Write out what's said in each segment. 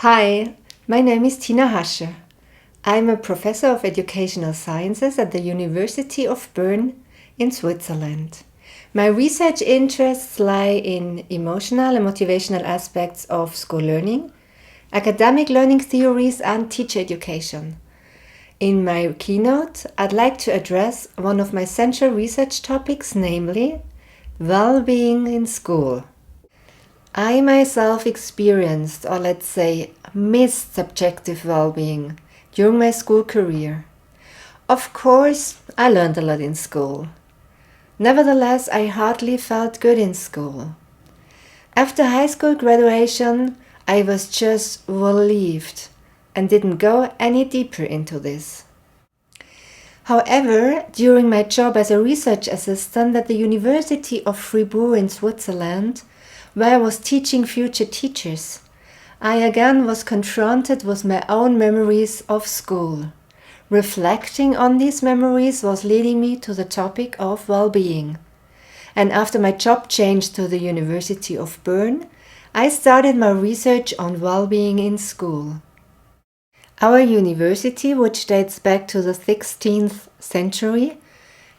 Hi, my name is Tina Hascher. I'm a professor of educational sciences at the University of Bern in Switzerland. My research interests lie in emotional and motivational aspects of school learning, academic learning theories, and teacher education. In my keynote, I'd like to address one of my central research topics, namely well-being in school. I myself experienced, or let's say, missed subjective well-being during my school career. Of course, I learned a lot in school. Nevertheless, I hardly felt good in school. After high school graduation, I was just relieved and didn't go any deeper into this. However, during my job as a research assistant at the University of Fribourg in Switzerland, where I was teaching future teachers, I again was confronted with my own memories of school. Reflecting on these memories was leading me to the topic of well-being. And after my job changed to the University of Bern, I started my research on well-being in school. Our university, which dates back to the 16th century,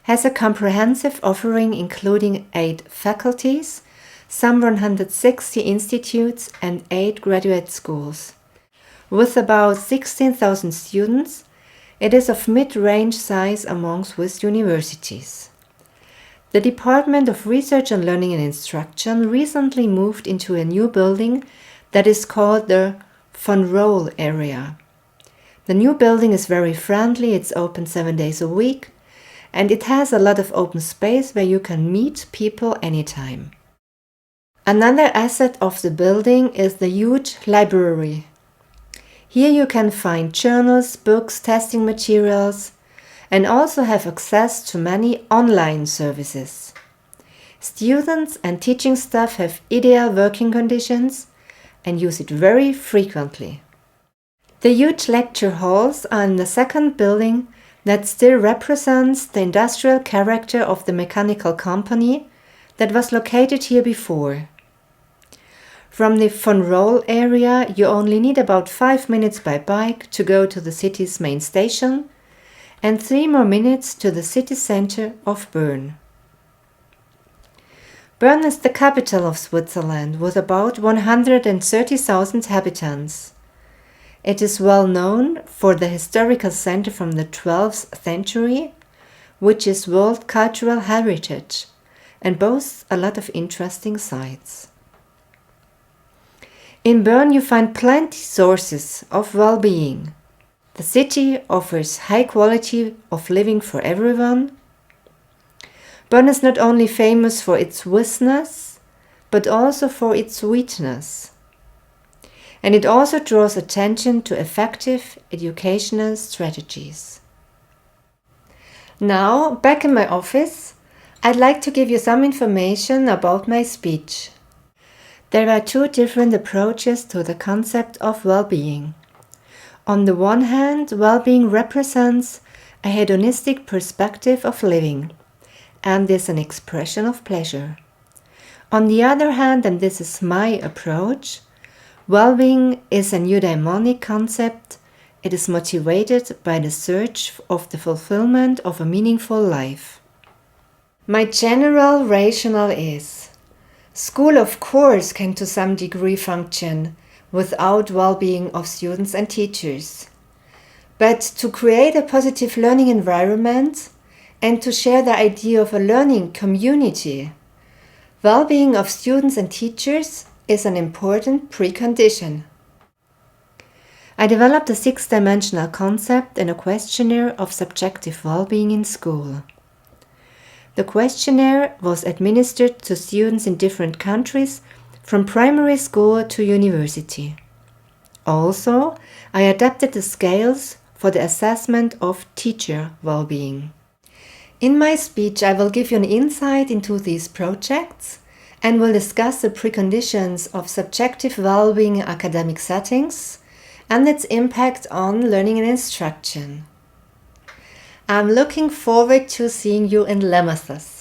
has a comprehensive offering including 8 faculties, some 160 institutes and 8 graduate schools. With about 16,000 students, it is of mid-range size among Swiss universities. The Department of Research on Learning and Instruction recently moved into a new building that is called the von Roll area. The new building is very friendly, it's open 7 days a week, and it has a lot of open space where you can meet people anytime. Another asset of the building is the huge library. Here you can find journals, books, testing materials, and also have access to many online services. Students and teaching staff have ideal working conditions and use it very frequently. The huge lecture halls are in the second building that still represents the industrial character of the mechanical company that was located here before. From the von Roll area, you only need about 5 minutes by bike to go to the city's main station and 3 more minutes to the city center of Bern. Bern is the capital of Switzerland with about 130,000 inhabitants. It is well known for the historical center from the 12th century, which is World Cultural Heritage and boasts a lot of interesting sites. In Bern you find plenty sources of well-being. The city offers high quality of living for everyone. Bern is not only famous for its Swissness, but also for its sweetness. And it also draws attention to effective educational strategies. Now, back in my office, I'd like to give you some information about my speech. There are 2 different approaches to the concept of well-being. On the one hand, well-being represents a hedonistic perspective of living and is an expression of pleasure. On the other hand, and this is my approach, well-being is a eudaimonic concept. It is motivated by the search of the fulfillment of a meaningful life. My general rationale is: school, of course, can to some degree function without well-being of students and teachers. But to create a positive learning environment and to share the idea of a learning community, well-being of students and teachers is an important precondition. I developed a 6-dimensional concept and a questionnaire of subjective well-being in school. The questionnaire was administered to students in different countries from primary school to university. Also, I adapted the scales for the assessment of teacher well-being. In my speech, I will give you an insight into these projects and will discuss the preconditions of subjective well-being in academic settings and its impact on learning and instruction. I'm looking forward to seeing you in Lemmerthus.